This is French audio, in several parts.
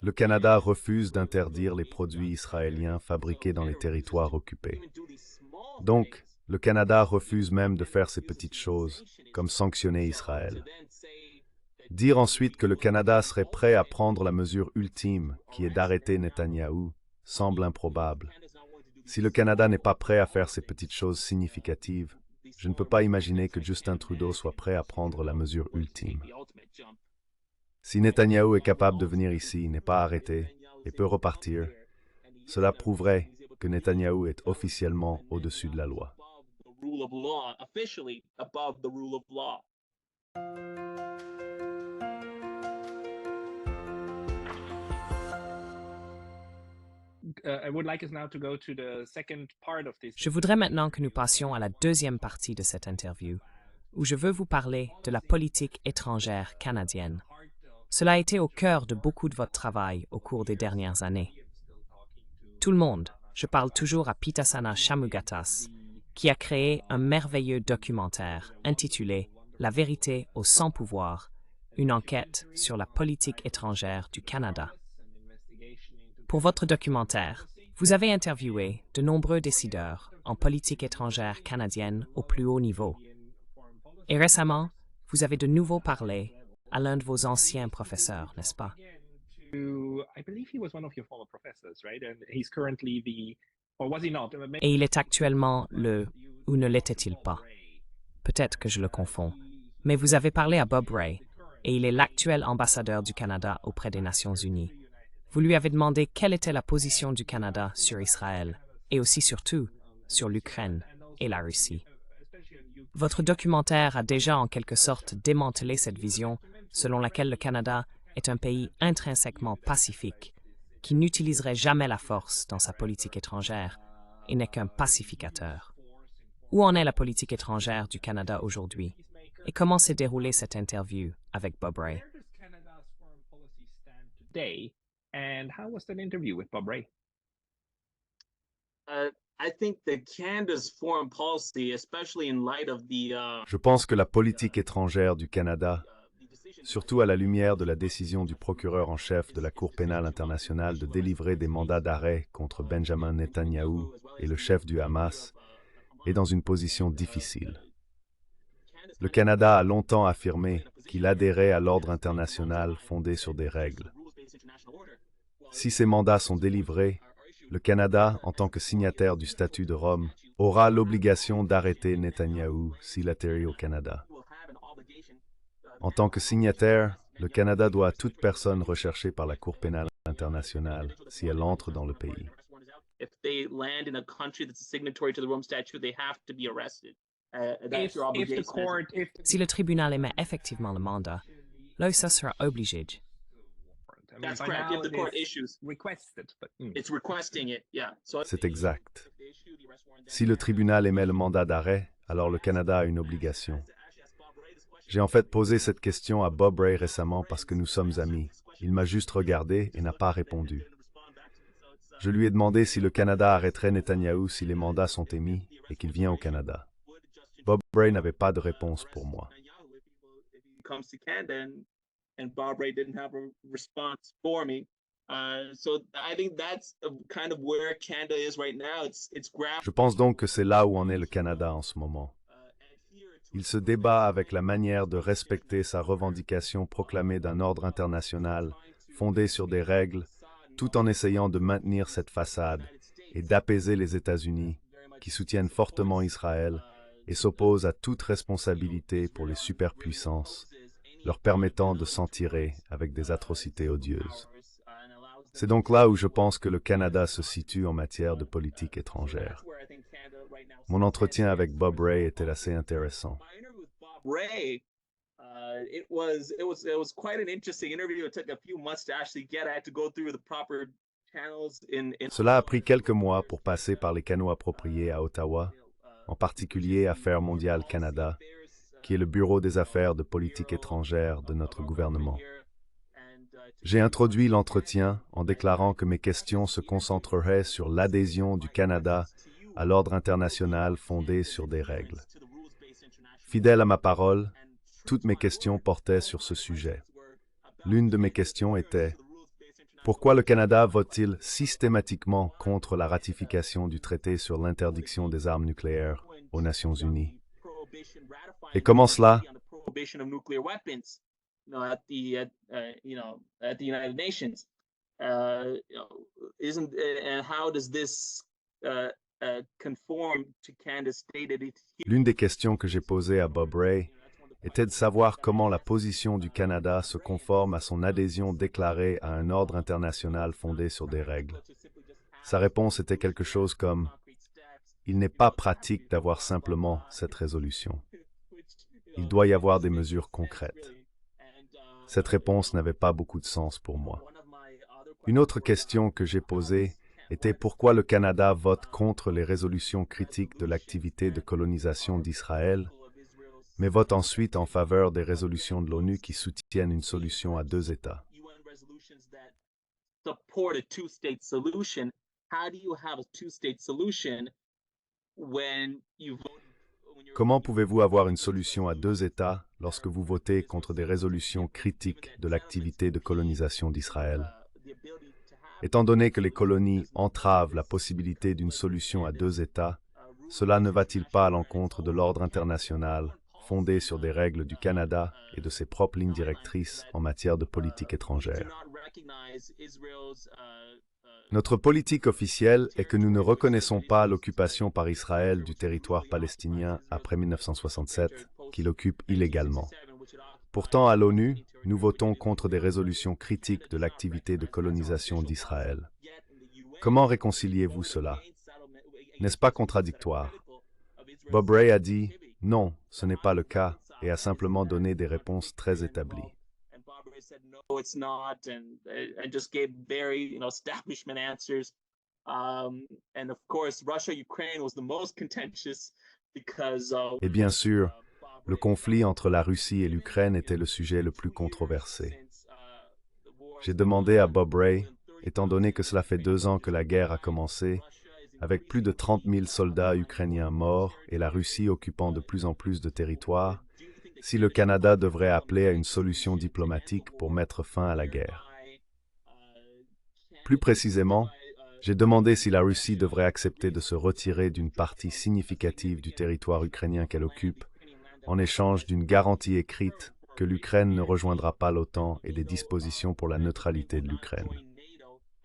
Le Canada refuse d'interdire les produits israéliens fabriqués dans les territoires occupés. Donc, le Canada refuse même de faire ces petites choses, comme sanctionner Israël. Dire ensuite que le Canada serait prêt à prendre la mesure ultime, qui est d'arrêter Netanyahou, semble improbable. Si le Canada n'est pas prêt à faire ces petites choses significatives, je ne peux pas imaginer que Justin Trudeau soit prêt à prendre la mesure ultime. Si Netanyahou est capable de venir ici, n'est pas arrêté et peut repartir, cela prouverait que Netanyahou est officiellement au-dessus de la loi. Je voudrais maintenant que nous passions à la deuxième partie de cette interview, où je veux vous parler de la politique étrangère canadienne. Cela a été au cœur de beaucoup de votre travail au cours des dernières années. Tout le monde, je parle toujours à Pitasana Shamugatas, qui a créé un merveilleux documentaire intitulé La vérité au sans-pouvoir, une enquête sur la politique étrangère du Canada. Pour votre documentaire, vous avez interviewé de nombreux décideurs en politique étrangère canadienne au plus haut niveau. Et récemment, vous avez de nouveau parlé à l'un de vos anciens professeurs, n'est-ce pas? Et il est actuellement le ou ne l'était-il pas? Peut-être que je le confonds. Mais vous avez parlé à Bob Ray, et il est l'actuel ambassadeur du Canada auprès des Nations Unies. Vous lui avez demandé quelle était la position du Canada sur Israël, et aussi surtout sur l'Ukraine et la Russie. Votre documentaire a déjà en quelque sorte démantelé cette vision selon laquelle le Canada est un pays intrinsèquement pacifique, qui n'utiliserait jamais la force dans sa politique étrangère et n'est qu'un pacificateur. Où en est la politique étrangère du Canada aujourd'hui? Et comment s'est déroulée cette interview avec Bob Ray? Je pense que la politique étrangère du Canada, surtout à la lumière de la décision du procureur en chef de la Cour pénale internationale de délivrer des mandats d'arrêt contre Benjamin Netanyahou et le chef du Hamas, est dans une position difficile. Le Canada a longtemps affirmé qu'il adhérait à l'ordre international fondé sur des règles. Si ces mandats sont délivrés, le Canada, en tant que signataire du statut de Rome, aura l'obligation d'arrêter Netanyahou s'il atterrit au Canada. En tant que signataire, le Canada doit à toute personne recherchée par la Cour pénale internationale si elle entre dans le pays. Si le tribunal émet effectivement le mandat, l'OISA sera obligé. C'est exact. Si le tribunal émet le mandat d'arrêt, alors le Canada a une obligation. J'ai en fait posé cette question à Bob Ray récemment parce que nous sommes amis. Il m'a juste regardé et n'a pas répondu. Je lui ai demandé si le Canada arrêterait Netanyahou si les mandats sont émis et qu'il vient au Canada. Bob Ray n'avait pas de réponse pour moi. Je pense donc que c'est là où en est le Canada en ce moment. Il se débat avec la manière de respecter sa revendication proclamée d'un ordre international fondé sur des règles, tout en essayant de maintenir cette façade et d'apaiser les États-Unis, qui soutiennent fortement Israël et s'opposent à toute responsabilité pour les superpuissances, leur permettant de s'en tirer avec des atrocités odieuses. C'est donc là où je pense que le Canada se situe en matière de politique étrangère. Mon entretien avec Bob Ray était assez intéressant. Cela a pris quelques mois pour passer par les canaux appropriés à Ottawa, en particulier Affaires mondiales Canada, qui est le bureau des affaires de politique étrangère de notre gouvernement. J'ai introduit l'entretien en déclarant que mes questions se concentreraient sur l'adhésion du Canada à l'ordre international fondé sur des règles. Fidèle à ma parole, toutes mes questions portaient sur ce sujet. L'une de mes questions était: pourquoi le Canada vote-t-il systématiquement contre la ratification du traité sur l'interdiction des armes nucléaires aux Nations Unies? Et comment cela? L'une des questions que j'ai posées à Bob Rae était de savoir comment la position du Canada se conforme à son adhésion déclarée à un ordre international fondé sur des règles. Sa réponse était quelque chose comme: il n'est pas pratique d'avoir simplement cette résolution. Il doit y avoir des mesures concrètes. Cette réponse n'avait pas beaucoup de sens pour moi. Une autre question que j'ai posée était pourquoi le Canada vote contre les résolutions critiques de l'activité de colonisation d'Israël, mais vote ensuite en faveur des résolutions de l'ONU qui soutiennent une solution à deux États. Comment pouvez-vous avoir une solution à deux États lorsque vous votez contre des résolutions critiques de l'activité de colonisation d'Israël? Étant donné que les colonies entravent la possibilité d'une solution à deux États, cela ne va-t-il pas à l'encontre de l'ordre international fondé sur des règles du Canada et de ses propres lignes directrices en matière de politique étrangère? Notre politique officielle est que nous ne reconnaissons pas l'occupation par Israël du territoire palestinien après 1967, qu'il occupe illégalement. Pourtant, à l'ONU, nous votons contre des résolutions critiques de l'activité de colonisation d'Israël. Comment réconciliez-vous cela? N'est-ce pas contradictoire? Bob Rae a dit « Non, ce n'est pas le cas » et a simplement donné des réponses très établies. Et bien sûr, le conflit entre la Russie et l'Ukraine était le sujet le plus controversé. J'ai demandé à Bob Rae, étant donné que cela fait 2 ans que la guerre a commencé, avec plus de 30 000 soldats ukrainiens morts et la Russie occupant de plus en plus de territoires, si le Canada devrait appeler à une solution diplomatique pour mettre fin à la guerre. Plus précisément, j'ai demandé si la Russie devrait accepter de se retirer d'une partie significative du territoire ukrainien qu'elle occupe, en échange d'une garantie écrite que l'Ukraine ne rejoindra pas l'OTAN et des dispositions pour la neutralité de l'Ukraine.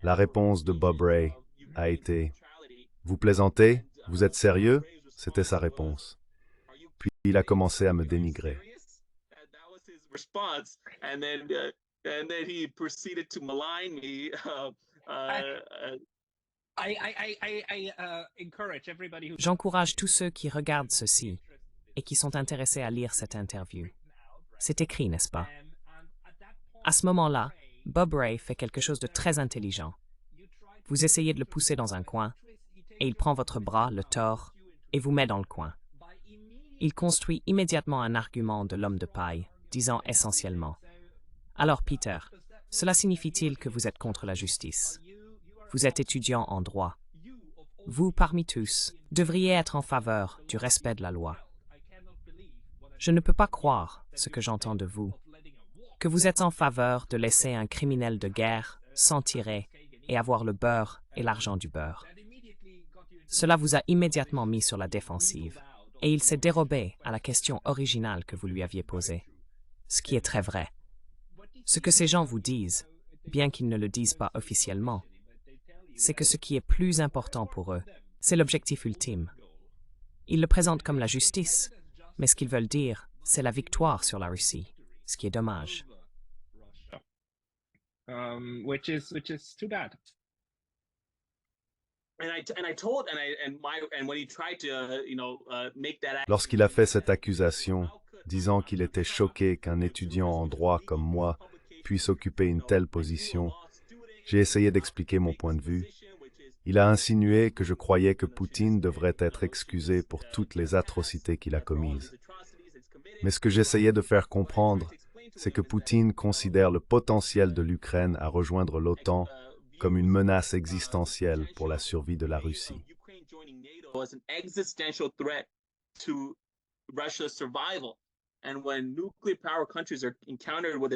La réponse de Bob Rae a été « Vous plaisantez? Vous êtes sérieux ?» C'était sa réponse. Puis il a commencé à me dénigrer. J'encourage tous ceux qui regardent ceci et qui sont intéressés à lire cette interview. C'est écrit, n'est-ce pas? À ce moment-là, Bob Rae fait quelque chose de très intelligent. Vous essayez de le pousser dans un coin, et il prend votre bras, le tord, et vous met dans le coin. Il construit immédiatement un argument de l'homme de paille, disant essentiellement: « Alors Peter, cela signifie-t-il que vous êtes contre la justice? Vous êtes étudiant en droit. Vous, parmi tous, devriez être en faveur du respect de la loi. Je ne peux pas croire ce que j'entends de vous, que vous êtes en faveur de laisser un criminel de guerre s'en tirer et avoir le beurre et l'argent du beurre. » Cela vous a immédiatement mis sur la défensive, et il s'est dérobé à la question originale que vous lui aviez posée. Ce qui est très vrai. Ce que ces gens vous disent, bien qu'ils ne le disent pas officiellement, c'est que ce qui est plus important pour eux, c'est l'objectif ultime. Ils le présentent comme la justice, mais ce qu'ils veulent dire, c'est la victoire sur la Russie, ce qui est dommage. Which is too bad. Lorsqu'il a fait cette accusation, disant qu'il était choqué qu'un étudiant en droit comme moi puisse occuper une telle position, j'ai essayé d'expliquer mon point de vue. Il a insinué que je croyais que Poutine devrait être excusé pour toutes les atrocités qu'il a commises. Mais ce que j'essayais de faire comprendre, c'est que Poutine considère le potentiel de l'Ukraine à rejoindre l'OTAN comme une menace existentielle pour la survie de la Russie.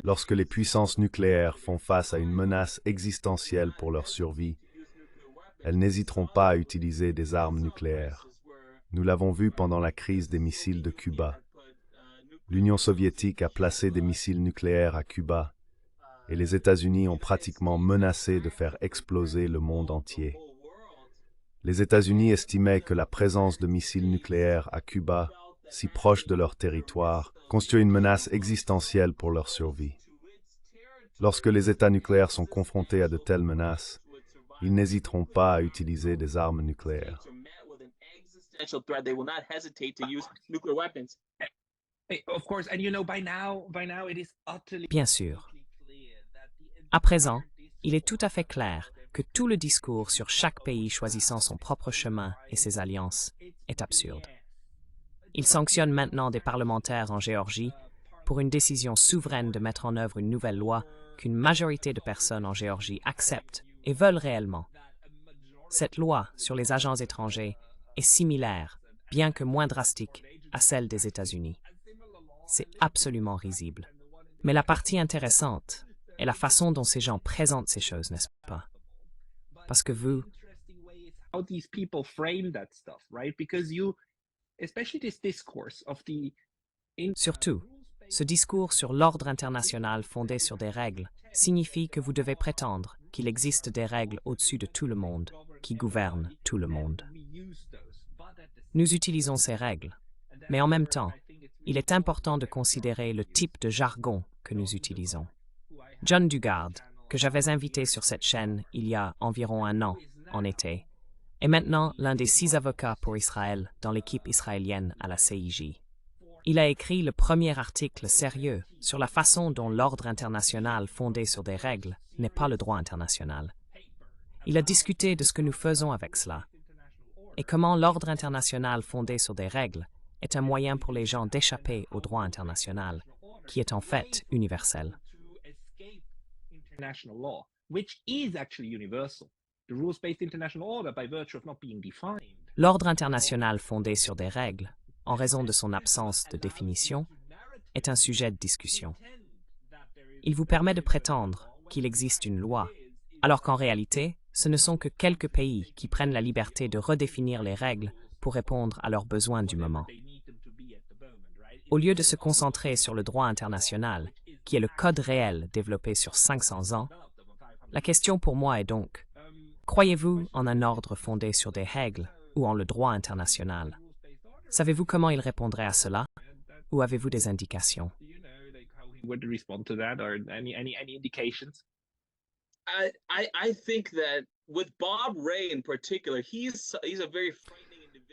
Lorsque les puissances nucléaires font face à une menace existentielle pour leur survie, elles n'hésiteront pas à utiliser des armes nucléaires. Nous l'avons vu pendant la crise des missiles de Cuba. L'Union soviétique a placé des missiles nucléaires à Cuba et les États-Unis ont pratiquement menacé de faire exploser le monde entier. Les États-Unis estimaient que la présence de missiles nucléaires à Cuba, si proche de leur territoire, constitue une menace existentielle pour leur survie. Lorsque les États nucléaires sont confrontés à de telles menaces, ils n'hésiteront pas à utiliser des armes nucléaires. Bien sûr. À présent, il est tout à fait clair que tout le discours sur chaque pays choisissant son propre chemin et ses alliances est absurde. Il sanctionne maintenant des parlementaires en Géorgie pour une décision souveraine de mettre en œuvre une nouvelle loi qu'une majorité de personnes en Géorgie acceptent et veulent réellement. Cette loi sur les agents étrangers est similaire, bien que moins drastique, à celle des États-Unis. C'est absolument risible. Mais la partie intéressante est la façon dont ces gens présentent ces choses, n'est-ce pas? Parce que vous... Surtout, ce discours sur l'ordre international fondé sur des règles signifie que vous devez prétendre qu'il existe des règles au-dessus de tout le monde, qui gouvernent tout le monde. Nous utilisons ces règles, mais en même temps, il est important de considérer le type de jargon que nous utilisons. John Dugard, que j'avais invité sur cette chaîne il y a environ un an, en été, est maintenant l'un des 6 avocats pour Israël dans l'équipe israélienne à la CIJ. Il a écrit le premier article sérieux sur la façon dont l'ordre international fondé sur des règles n'est pas le droit international. Il a discuté de ce que nous faisons avec cela et comment l'ordre international fondé sur des règles est un moyen pour les gens d'échapper au droit international, qui est en fait universel. L'ordre international fondé sur des règles, en raison de son absence de définition, est un sujet de discussion. Il vous permet de prétendre qu'il existe une loi, alors qu'en réalité, ce ne sont que quelques pays qui prennent la liberté de redéfinir les règles pour répondre à leurs besoins du moment. Au lieu de se concentrer sur le droit international, qui est le code réel développé sur 500 ans, la question pour moi est donc, croyez-vous en un ordre fondé sur des règles ou en le droit international? Savez-vous comment il répondrait à cela? Ou avez-vous des indications?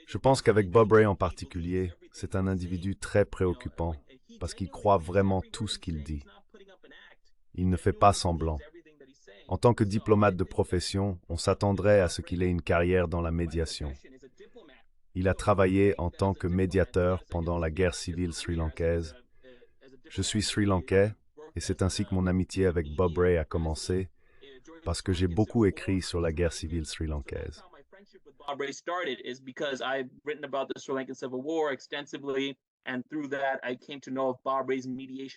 Je pense qu'avec Bob Ray en particulier, c'est un individu très préoccupant parce qu'il croit vraiment tout ce qu'il dit. Il ne fait pas semblant. En tant que diplomate de profession, on s'attendrait à ce qu'il ait une carrière dans la médiation. Il a travaillé en tant que médiateur pendant la guerre civile sri-lankaise. Je suis sri-lankais et c'est ainsi que mon amitié avec Bob Ray a commencé parce que j'ai beaucoup écrit sur la guerre civile sri-lankaise.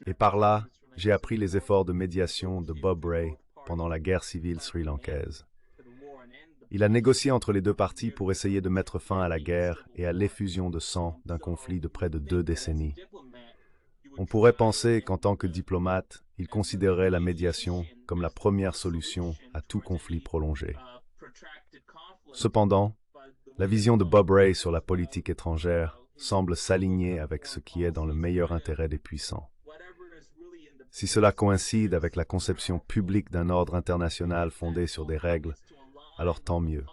Et par là, j'ai appris les efforts de médiation de Bob Ray pendant la guerre civile sri-lankaise. Il a négocié entre les deux parties pour essayer de mettre fin à la guerre et à l'effusion de sang d'un conflit de près de 2 décennies. On pourrait penser qu'en tant que diplomate, il considérait la médiation comme la première solution à tout conflit prolongé. Cependant, la vision de Bob Ray sur la politique étrangère semble s'aligner avec ce qui est dans le meilleur intérêt des puissants. Si cela coïncide avec la conception publique d'un ordre international fondé sur des règles, alors tant mieux.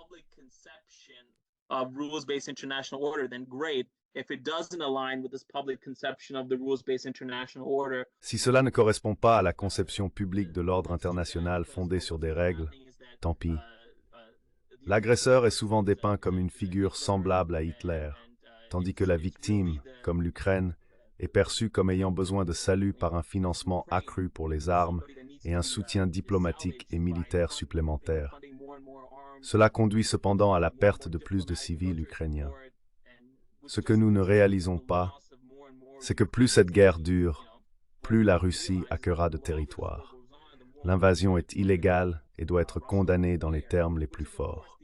Si cela ne correspond pas à la conception publique de l'ordre international fondé sur des règles, tant pis. L'agresseur est souvent dépeint comme une figure semblable à Hitler, tandis que la victime, comme l'Ukraine, est perçue comme ayant besoin de salut par un financement accru pour les armes et un soutien diplomatique et militaire supplémentaire. Cela conduit cependant à la perte de plus de civils ukrainiens. Ce que nous ne réalisons pas, c'est que plus cette guerre dure, plus la Russie acquerra de territoire. L'invasion est illégale et doit être condamnée dans les termes les plus forts.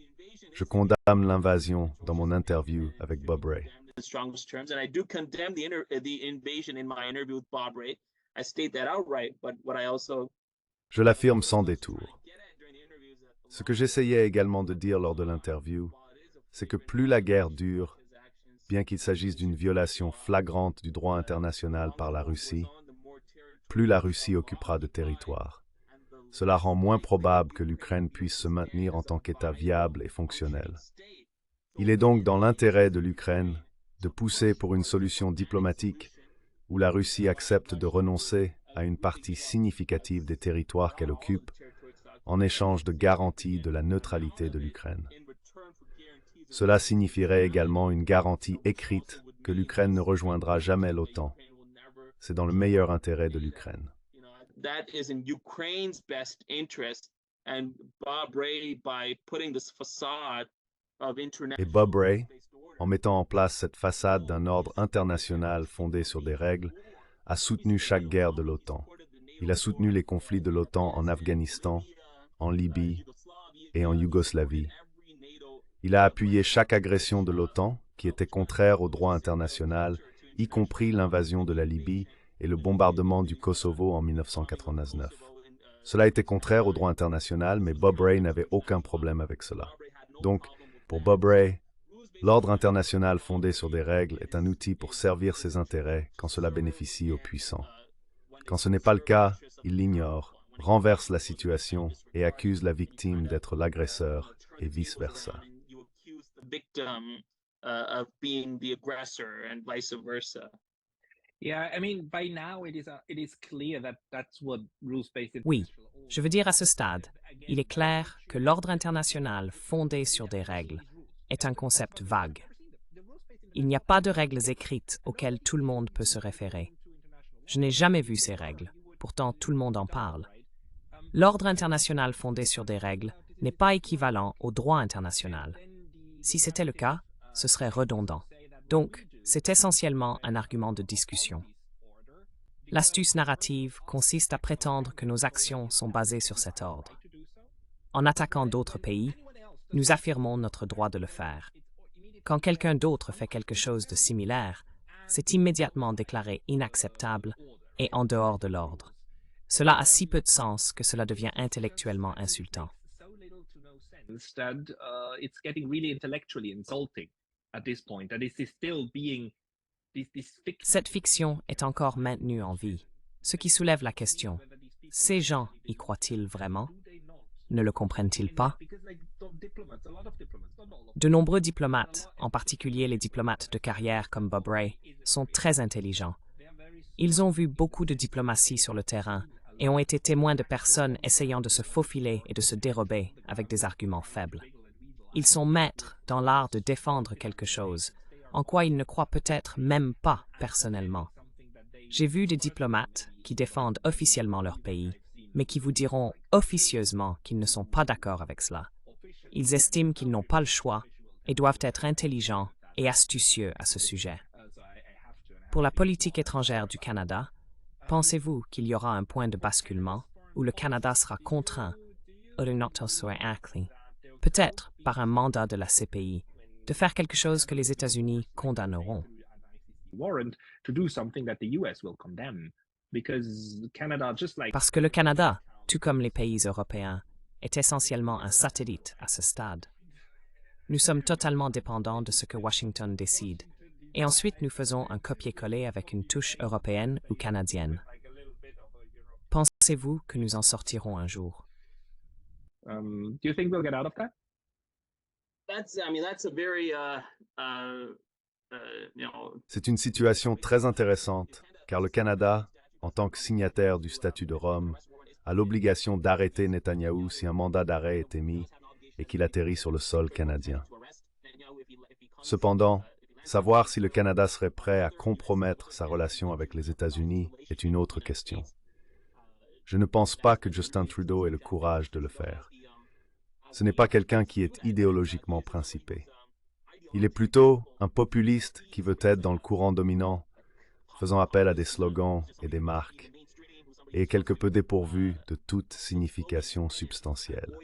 Je condamne l'invasion dans mon interview avec Bob Ray. Je l'affirme sans détour. Ce que j'essayais également de dire lors de l'interview, c'est que plus la guerre dure, bien qu'il s'agisse d'une violation flagrante du droit international par la Russie, plus la Russie occupera de territoire. Cela rend moins probable que l'Ukraine puisse se maintenir en tant qu'État viable et fonctionnel. Il est donc dans l'intérêt de l'Ukraine de pousser pour une solution diplomatique où la Russie accepte de renoncer à une partie significative des territoires qu'elle occupe en échange de garanties de la neutralité de l'Ukraine. Cela signifierait également une garantie écrite que l'Ukraine ne rejoindra jamais l'OTAN. C'est dans le meilleur intérêt de l'Ukraine. Et Bob Ray, en mettant en place cette façade d'un ordre international fondé sur des règles, a soutenu chaque guerre de l'OTAN. Il a soutenu les conflits de l'OTAN en Afghanistan, en Libye et en Yougoslavie. Il a appuyé chaque agression de l'OTAN qui était contraire au droit international, y compris l'invasion de la Libye et le bombardement du Kosovo en 1999. Cela était contraire au droit international, mais Bob Ray n'avait aucun problème avec cela. Donc, pour Bob Ray, l'ordre international fondé sur des règles est un outil pour servir ses intérêts quand cela bénéficie aux puissants. Quand ce n'est pas le cas, il l'ignore, renverse la situation et accuse la victime d'être l'agresseur et vice-versa. Oui, je veux dire à ce stade, il est clair que l'ordre international fondé sur des règles est un concept vague. Il n'y a pas de règles écrites auxquelles tout le monde peut se référer. Je n'ai jamais vu ces règles, pourtant tout le monde en parle. L'ordre international fondé sur des règles n'est pas équivalent au droit international. Si c'était le cas, ce serait redondant. Donc, c'est essentiellement un argument de discussion. L'astuce narrative consiste à prétendre que nos actions sont basées sur cet ordre. En attaquant d'autres pays, nous affirmons notre droit de le faire. Quand quelqu'un d'autre fait quelque chose de similaire, c'est immédiatement déclaré inacceptable et en dehors de l'ordre. Cela a si peu de sens que cela devient intellectuellement insultant. Cette fiction est encore maintenue en vie, ce qui soulève la question, ces gens y croient-ils vraiment? Ne le comprennent-ils pas? De nombreux diplomates, en particulier les diplomates de carrière comme Bob Ray, sont très intelligents. Ils ont vu beaucoup de diplomatie sur le terrain et ont été témoins de personnes essayant de se faufiler et de se dérober avec des arguments faibles. Ils sont maîtres dans l'art de défendre quelque chose, en quoi ils ne croient peut-être même pas personnellement. J'ai vu des diplomates qui défendent officiellement leur pays, mais qui vous diront officieusement qu'ils ne sont pas d'accord avec cela. Ils estiment qu'ils n'ont pas le choix et doivent être intelligents et astucieux à ce sujet. Pour la politique étrangère du Canada, pensez-vous qu'il y aura un point de basculement où le Canada sera contraint, peut-être par un mandat de la CPI, de faire quelque chose que les États-Unis condamneront? Parce que le Canada, tout comme les pays européens, est essentiellement un satellite à ce stade. Nous sommes totalement dépendants de ce que Washington décide, et ensuite nous faisons un copier-coller avec une touche européenne ou canadienne. Pensez-vous que nous en sortirons un jour? Do you think we'll get out of that? C'est une situation très intéressante, car le Canada, en tant que signataire du statut de Rome, a l'obligation d'arrêter Netanyahou si un mandat d'arrêt est émis et qu'il atterrit sur le sol canadien. Cependant, savoir si le Canada serait prêt à compromettre sa relation avec les États-Unis est une autre question. Je ne pense pas que Justin Trudeau ait le courage de le faire. Ce n'est pas quelqu'un qui est idéologiquement principé. Il est plutôt un populiste qui veut être dans le courant dominant faisant appel à des slogans et des marques, et quelque peu dépourvu de toute signification substantielle.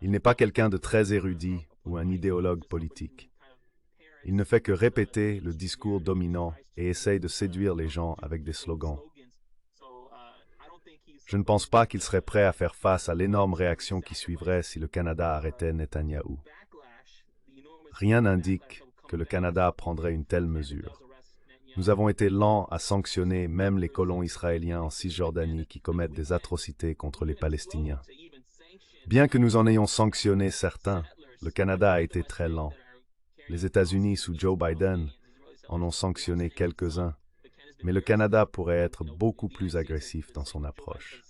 Il n'est pas quelqu'un de très érudit ou un idéologue politique. Il ne fait que répéter le discours dominant et essaye de séduire les gens avec des slogans. Je ne pense pas qu'il serait prêt à faire face à l'énorme réaction qui suivrait si le Canada arrêtait Netanyahou. Rien n'indique que le Canada prendrait une telle mesure. Nous avons été lents à sanctionner même les colons israéliens en Cisjordanie qui commettent des atrocités contre les Palestiniens. Bien que nous en ayons sanctionné certains, le Canada a été très lent. Les États-Unis sous Joe Biden en ont sanctionné quelques-uns, mais le Canada pourrait être beaucoup plus agressif dans son approche.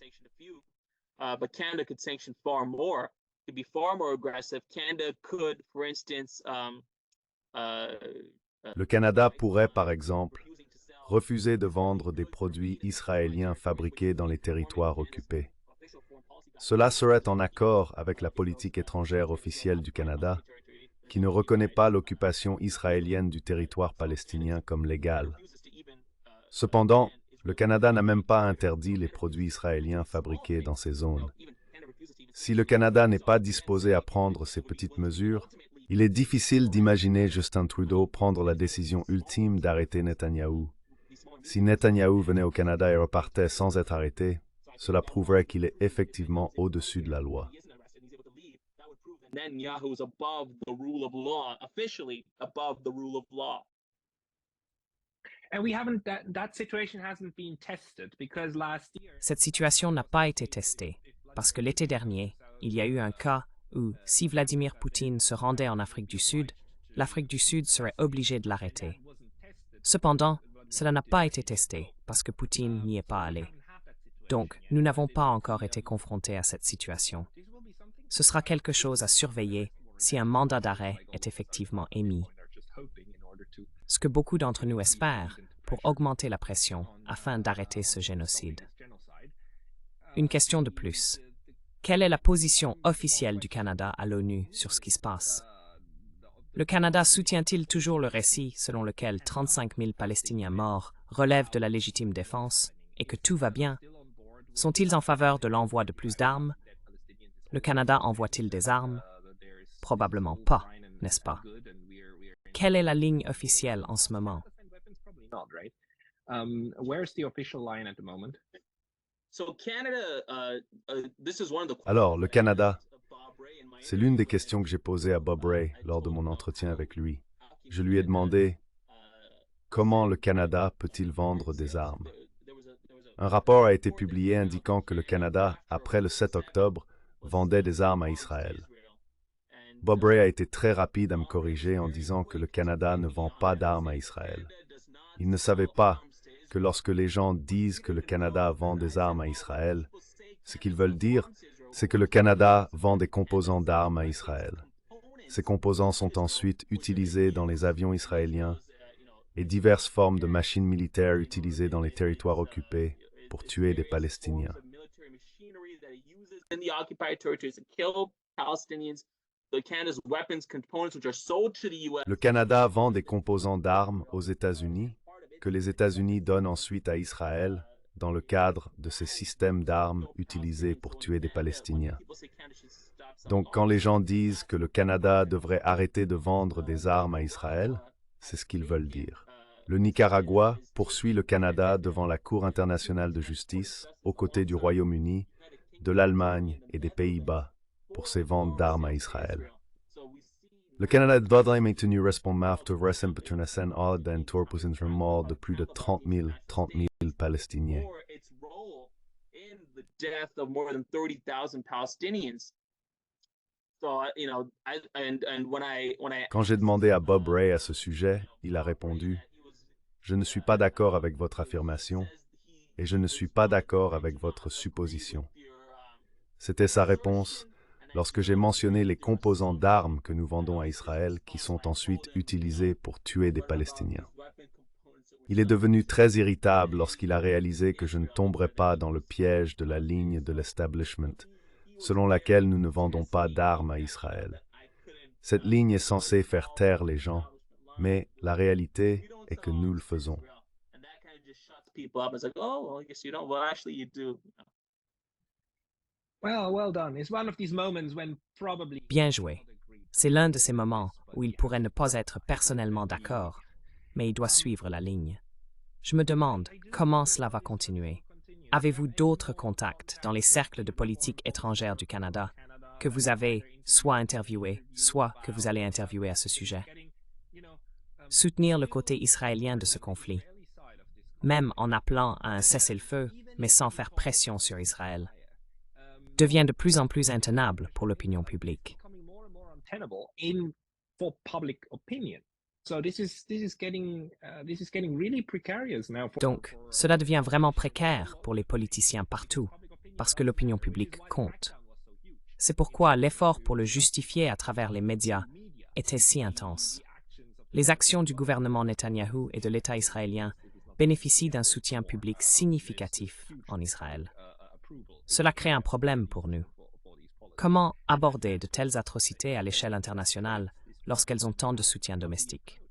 Le Canada pourrait, par exemple, refuser de vendre des produits israéliens fabriqués dans les territoires occupés. Cela serait en accord avec la politique étrangère officielle du Canada, qui ne reconnaît pas l'occupation israélienne du territoire palestinien comme légale. Cependant, le Canada n'a même pas interdit les produits israéliens fabriqués dans ces zones. Si le Canada n'est pas disposé à prendre ces petites mesures, il est difficile d'imaginer Justin Trudeau prendre la décision ultime d'arrêter Netanyahou. Si Netanyahou venait au Canada et repartait sans être arrêté, cela prouverait qu'il est effectivement au-dessus de la loi. Cette situation n'a pas été testée, parce que l'été dernier, il y a eu un cas où, si Vladimir Poutine se rendait en Afrique du Sud, l'Afrique du Sud serait obligée de l'arrêter. Cependant, cela n'a pas été testé, parce que Poutine n'y est pas allé. Donc, nous n'avons pas encore été confrontés à cette situation. Ce sera quelque chose à surveiller si un mandat d'arrêt est effectivement émis. Ce que beaucoup d'entre nous espèrent pour augmenter la pression afin d'arrêter ce génocide. Une question de plus. Quelle est la position officielle du Canada à l'ONU sur ce qui se passe? Le Canada soutient-il toujours le récit selon lequel 35 000 Palestiniens morts relèvent de la légitime défense et que tout va bien? Sont-ils en faveur de l'envoi de plus d'armes? Le Canada envoie-t-il des armes? Probablement pas, n'est-ce pas? Quelle est la ligne officielle en ce moment? Alors, le Canada, c'est l'une des questions que j'ai posées à Bob Rae lors de mon entretien avec lui. Je lui ai demandé comment le Canada peut-il vendre des armes. Un rapport a été publié indiquant que le Canada, après le 7 octobre, vendait des armes à Israël. Bob Rae a été très rapide à me corriger en disant que le Canada ne vend pas d'armes à Israël. Il ne savait pas que lorsque les gens disent que le Canada vend des armes à Israël, ce qu'ils veulent dire, c'est que le Canada vend des composants d'armes à Israël. Ces composants sont ensuite utilisés dans les avions israéliens et diverses formes de machines militaires utilisées dans les territoires occupés pour tuer des Palestiniens. Le Canada vend des composants d'armes aux États-Unis que les États-Unis donnent ensuite à Israël dans le cadre de ces systèmes d'armes utilisés pour tuer des Palestiniens. Donc quand les gens disent que le Canada devrait arrêter de vendre des armes à Israël, c'est ce qu'ils veulent dire. Le Nicaragua poursuit le Canada devant la Cour internationale de justice, aux côtés du Royaume-Uni, de l'Allemagne et des Pays-Bas, pour ses ventes d'armes à Israël. Le Canada doit maintenir responsable de réception d'un torpus mort de plus de 30 000 Palestiniens. Quand j'ai demandé à Bob Rae à ce sujet, il a répondu « Je ne suis pas d'accord avec votre affirmation et je ne suis pas d'accord avec votre supposition. » C'était sa réponse lorsque j'ai mentionné les composants d'armes que nous vendons à Israël qui sont ensuite utilisés pour tuer des Palestiniens. Il est devenu très irritable lorsqu'il a réalisé que je ne tomberais pas dans le piège de la ligne de l'establishment, selon laquelle nous ne vendons pas d'armes à Israël. Cette ligne est censée faire taire les gens, mais la réalité est que nous le faisons. Bien joué. C'est l'un de ces moments où il pourrait ne pas être personnellement d'accord, mais il doit suivre la ligne. Je me demande comment cela va continuer. Avez-vous d'autres contacts dans les cercles de politique étrangère du Canada que vous avez soit interviewés, soit que vous allez interviewer à ce sujet? Soutenir le côté israélien de ce conflit, même en appelant à un cessez-le-feu, mais sans faire pression sur Israël, devient de plus en plus intenable pour l'opinion publique. Donc, cela devient vraiment précaire pour les politiciens partout, parce que l'opinion publique compte. C'est pourquoi l'effort pour le justifier à travers les médias était si intense. Les actions du gouvernement Netanyahou et de l'État israélien bénéficient d'un soutien public significatif en Israël. Cela crée un problème pour nous. Comment aborder de telles atrocités à l'échelle internationale lorsqu'elles ont tant de soutien domestique?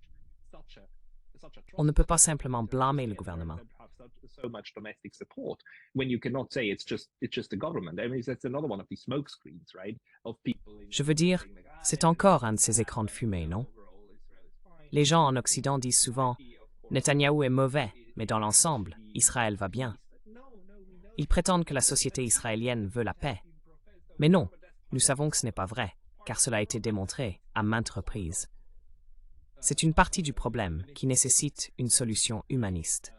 On ne peut pas simplement blâmer le gouvernement. Je veux dire, c'est encore un de ces écrans de fumée, non? Les gens en Occident disent souvent « Netanyahou est mauvais, mais dans l'ensemble, Israël va bien ». Ils prétendent que la société israélienne veut la paix. Mais non, nous savons que ce n'est pas vrai, car cela a été démontré à maintes reprises. C'est une partie du problème qui nécessite une solution humaniste.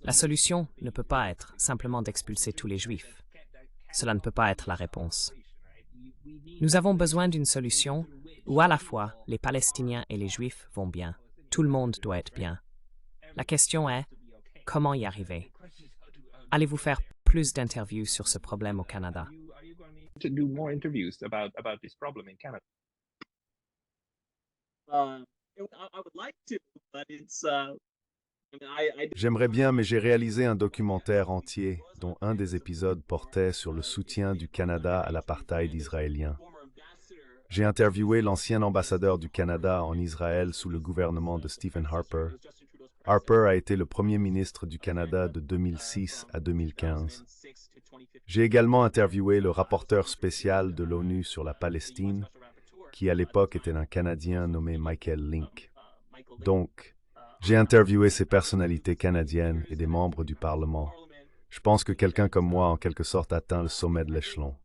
La solution ne peut pas être simplement d'expulser tous les Juifs. Cela ne peut pas être la réponse. Nous avons besoin d'une solution où à la fois les Palestiniens et les Juifs vont bien. Tout le monde doit être bien. La question est, comment y arriver? Allez-vous faire plus d'interviews sur ce problème au Canada? J'aimerais bien, mais j'ai réalisé un documentaire entier, dont un des épisodes portait sur le soutien du Canada à l'apartheid israélien. J'ai interviewé l'ancien ambassadeur du Canada en Israël sous le gouvernement de Stephen Harper. Harper a été le premier ministre du Canada de 2006 à 2015. J'ai également interviewé le rapporteur spécial de l'ONU sur la Palestine, qui à l'époque était un Canadien nommé Michael Link. Donc, j'ai interviewé ces personnalités canadiennes et des membres du Parlement. Je pense que quelqu'un comme moi, en quelque sorte, atteint le sommet de l'échelon.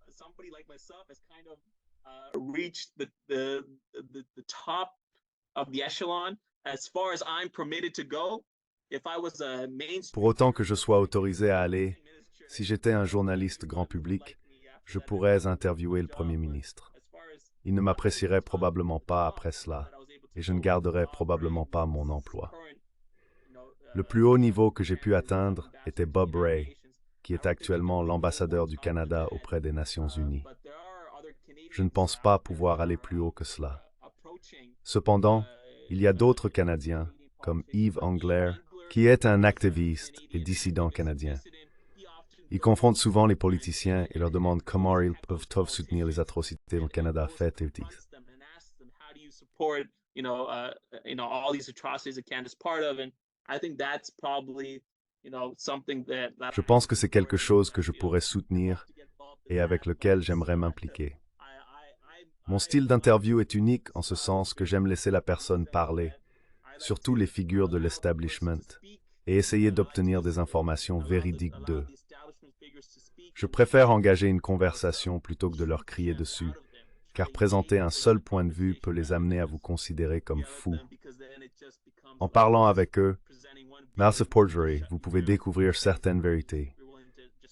Pour autant que je sois autorisé à aller, si j'étais un journaliste grand public, je pourrais interviewer le Premier ministre. Il ne m'apprécierait probablement pas après cela, et je ne garderais probablement pas mon emploi. Le plus haut niveau que j'ai pu atteindre était Bob Rae, qui est actuellement l'ambassadeur du Canada auprès des Nations Unies. Je ne pense pas pouvoir aller plus haut que cela. Cependant, il y a d'autres Canadiens, comme Yves Angler, qui est un activiste et dissident canadien. Ils confrontent souvent les politiciens et leur demandent comment ils peuvent soutenir les atrocités au Canada faites et disent. Je pense que c'est quelque chose que je pourrais soutenir et avec lequel j'aimerais m'impliquer. Mon style d'interview est unique en ce sens que j'aime laisser la personne parler, surtout les figures de l'establishment, et essayer d'obtenir des informations véridiques d'eux. Je préfère engager une conversation plutôt que de leur crier dessus, car présenter un seul point de vue peut les amener à vous considérer comme fous. En parlant avec eux, Mouse of Perjury, vous pouvez découvrir certaines vérités.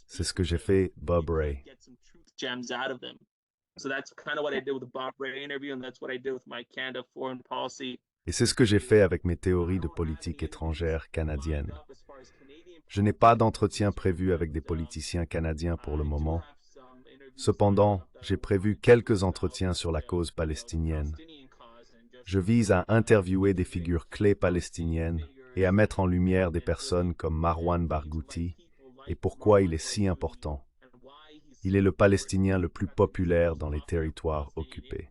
C'est ce que j'ai fait, Bob Rae. Et c'est ce que j'ai fait avec mes théories de politique étrangère canadienne. Je n'ai pas d'entretien prévu avec des politiciens canadiens pour le moment. Cependant, j'ai prévu quelques entretiens sur la cause palestinienne. Je vise à interviewer des figures clés palestiniennes et à mettre en lumière des personnes comme Marwan Barghouti et pourquoi il est si important. Il est le Palestinien le plus populaire dans les territoires occupés.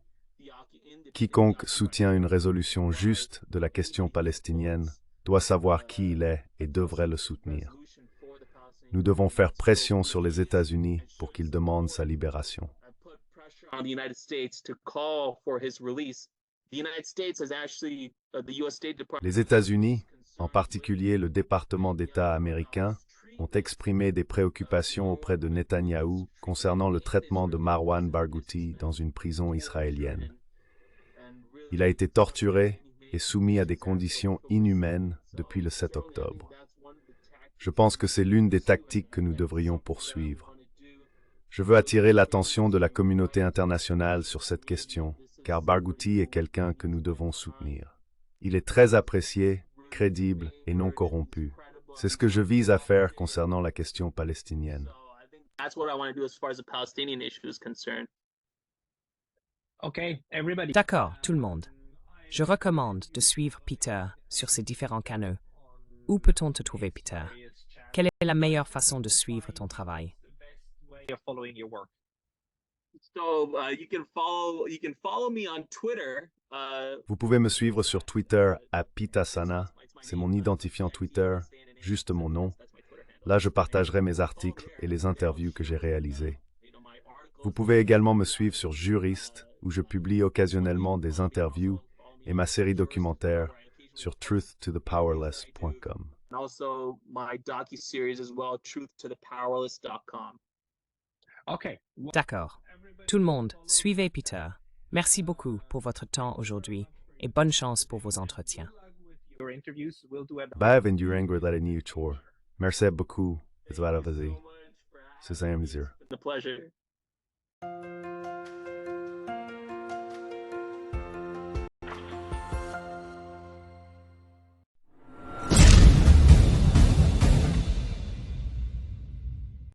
Quiconque soutient une résolution juste de la question palestinienne doit savoir qui il est et devrait le soutenir. Nous devons faire pression sur les États-Unis pour qu'ils demandent sa libération. Les États-Unis, en particulier le département d'État américain, ont exprimé des préoccupations auprès de Netanyahou concernant le traitement de Marwan Barghouti dans une prison israélienne. Il a été torturé et soumis à des conditions inhumaines depuis le 7 octobre. Je pense que c'est l'une des tactiques que nous devrions poursuivre. Je veux attirer l'attention de la communauté internationale sur cette question, car Barghouti est quelqu'un que nous devons soutenir. Il est très apprécié, crédible et non corrompu. C'est ce que je vise à faire concernant la question palestinienne. D'accord, tout le monde. Je recommande de suivre Peter sur ses différents canaux. Où peut-on te trouver, Peter? Quelle est la meilleure façon de suivre ton travail? Vous pouvez me suivre sur Twitter à Pitasana, c'est mon identifiant Twitter, juste mon nom. Là, je partagerai mes articles et les interviews que j'ai réalisées. Vous pouvez également me suivre sur Juriste, où je publie occasionnellement des interviews, et ma série documentaire sur truthtothepowerless.com. D'accord. Tout le monde, suivez Peter. Merci beaucoup pour votre temps aujourd'hui et bonne chance pour vos entretiens. Bav Endurangurladini Chor. Merci beaucoup. C'est The pleasure.